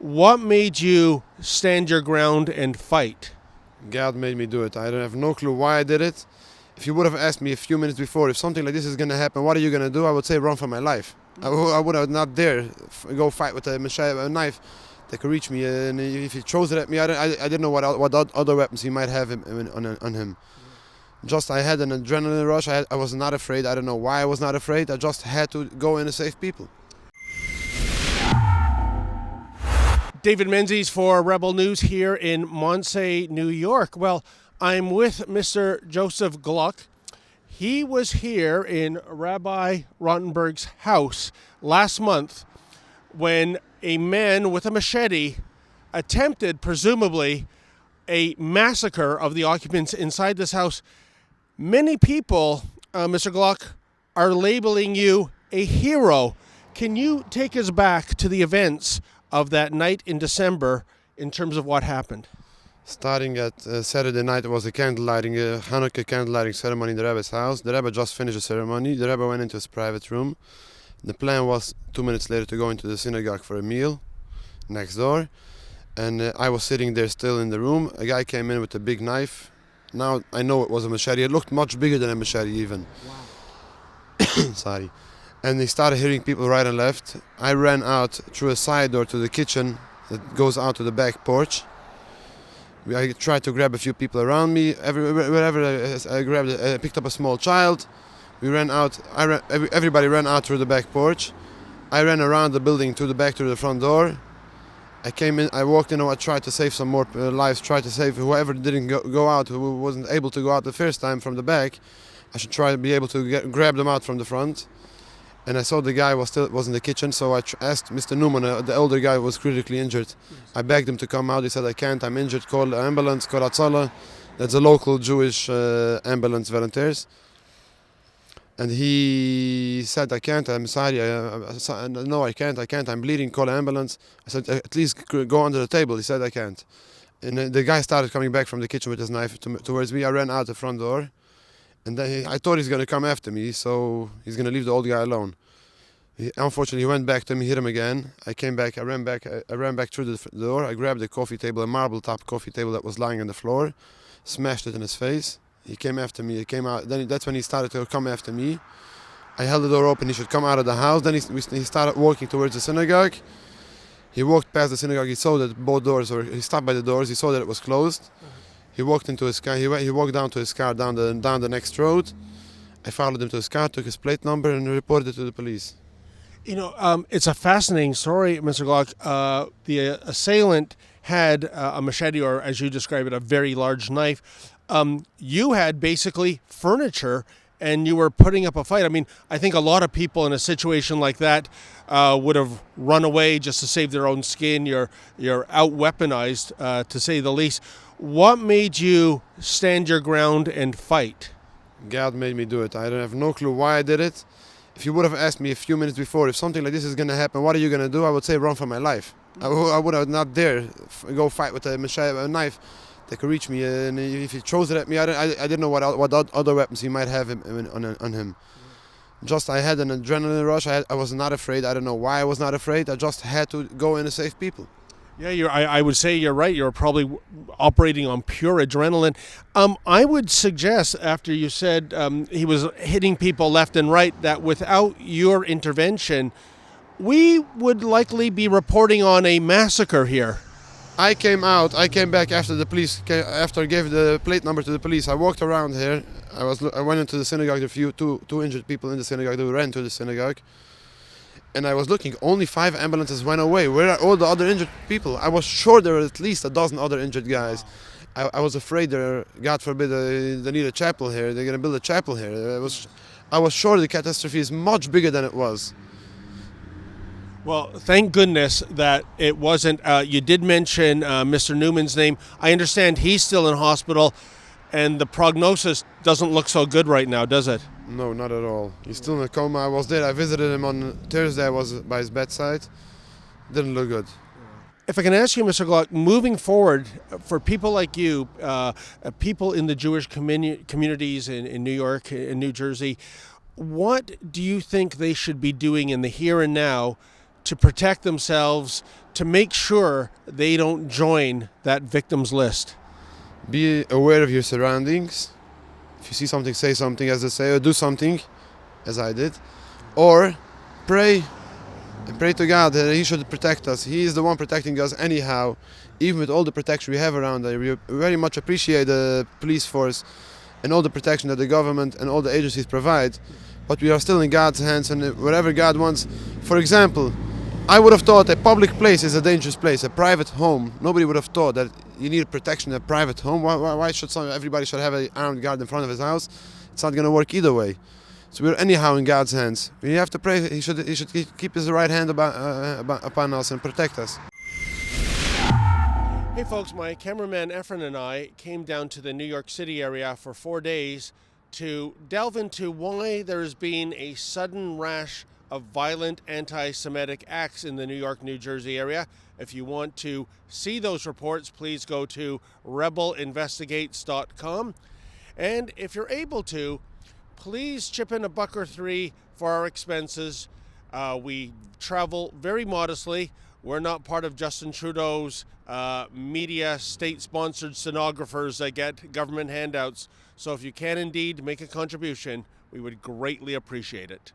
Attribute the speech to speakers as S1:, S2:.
S1: What made you stand your ground and fight?
S2: God made me do it. I don't have no clue why I did it. If you would have asked me a few minutes before, if something like this is going to happen, what are you going to do? I would say run for my life. I would have not dare go fight with a machete, a knife that could reach me. And if he throws it at me, I didn't know what other weapons he might have on him. Just I had an adrenaline rush. I was not afraid. I don't know why I was not afraid. I just had to go in and save people.
S1: David Menzies for Rebel News here in Monsey, New York. Well, I'm with Mr. Josef Gluck. He was here in Rabbi Rottenberg's house last month when a man with a machete attempted, presumably, a massacre of the occupants inside this house. Many people, Mr. Gluck, are labeling you a hero. Can you take us back to the events of that night in December in terms of what happened?
S2: Starting at Saturday night, it was a Hanukkah candle lighting ceremony in the Rabbi's house. The Rabbi just finished the ceremony. The Rabbi went into his private room. The plan was 2 minutes later to go into the synagogue for a meal next door. And I was sitting there still in the room. A guy came in with a big knife. Now I know it was a machete. It looked much bigger than a machete even. Wow. Sorry. And he started hitting people right and left. I ran out through a side door to the kitchen that goes out to the back porch. I tried to grab a few people around me. Wherever I picked up a small child. We ran out. Everybody ran out through the back porch. I ran around the building to the back to the front door. I came in. I walked in. I tried to save some more lives. Tried to save whoever didn't go out, who wasn't able to go out the first time from the back. I should try to be able to grab them out from the front. And I saw the guy was in the kitchen, so I asked Mr. Newman, the elder guy who was critically injured. Yes. I begged him to come out. He said, I can't, I'm injured, call the ambulance, call Atzala. That's a local Jewish ambulance volunteers. And he said, I can't, I'm sorry, no, I can't, I'm bleeding, call an ambulance. I said, at least go under the table. He said, I can't. And the guy started coming back from the kitchen with his knife towards me. I ran out the front door. And then I thought he's going to come after me, so he's going to leave the old guy alone. Unfortunately, he went back to me, hit him again. I came back, I ran back through the door. I grabbed the coffee table, a marble-top coffee table that was lying on the floor, smashed it in his face. He came after me. He came out. Then that's when he started to come after me. I held the door open. He should come out of the house. Then he started walking towards the synagogue. He walked past the synagogue. He saw that both doors were. He stopped by the doors. He saw that it was closed. He walked into his car. He walked down to his car down the next road. I followed him to his car, took his plate number, and reported it to the police.
S1: You know, it's a fascinating story, Mr. Gluck. The assailant had a machete, or as you describe it, a very large knife. You had basically furniture, and you were putting up a fight. I mean, I think a lot of people in a situation like that would have run away just to save their own skin. You're out-weaponized, to say the least. What made you stand your ground and fight?
S2: God made me do it. I don't have no clue why I did it. If you would have asked me a few minutes before, if something like this is going to happen, what are you going to do? I would say run for my life. I would have not dare go fight with a machete, a knife that could reach me. And if he throws it at me, I didn't know what other weapons he might have on him. Just I had an adrenaline rush. I was not afraid. I don't know why I was not afraid. I just had to go in and save people.
S1: Yeah, I would say you're right. You're probably operating on pure adrenaline. I would suggest, after you said he was hitting people left and right, that without your intervention, we would likely be reporting on a massacre here.
S2: I came back after the police, after I gave the plate number to the police. I walked around here. I went into the synagogue. There were two injured people in the synagogue. They ran to the synagogue. And I was looking, only 5 ambulances went away. Where are all the other injured people? I was sure there were at least a dozen other injured guys. I was afraid God forbid, they need a chapel here. They're going to build a chapel here. I was sure the catastrophe is much bigger than it was.
S1: Well, thank goodness that it wasn't. You did mention Mr. Newman's name. I understand he's still in hospital, and the prognosis doesn't look so good right now, does it?
S2: No, not at all. He's still in a coma. I was there. I visited him on Thursday. I was by his bedside. Didn't look good.
S1: If I can ask you, Mr. Gluck, moving forward, for people like you, people in the Jewish communities in New York and New Jersey, what do you think they should be doing in the here and now to protect themselves, to make sure they don't join that victims list?
S2: Be aware of your surroundings. If you see something, say something, as they say, or do something, as I did. Or pray. And pray to God that He should protect us. He is the one protecting us anyhow. Even with all the protection we have around there, we very much appreciate the police force and all the protection that the government and all the agencies provide. But we are still in God's hands, and whatever God wants. For example, I would have thought a public place is a dangerous place, a private home. Nobody would have thought that you need protection in a private home. Why should everybody should have an armed guard in front of his house? It's not going to work either way. So we're anyhow in God's hands. We have to pray. He should keep His right hand upon us and protect us.
S1: Hey folks, my cameraman Efren and I came down to the New York City area for 4 days to delve into why there has been a sudden rash of violent anti-Semitic acts in the New York, New Jersey area. If you want to see those reports, please go to rebelinvestigates.com. And if you're able to, please chip in $1 or $3 for our expenses. We travel very modestly. We're not part of Justin Trudeau's media state-sponsored stenographers that get government handouts. So if you can indeed make a contribution, we would greatly appreciate it.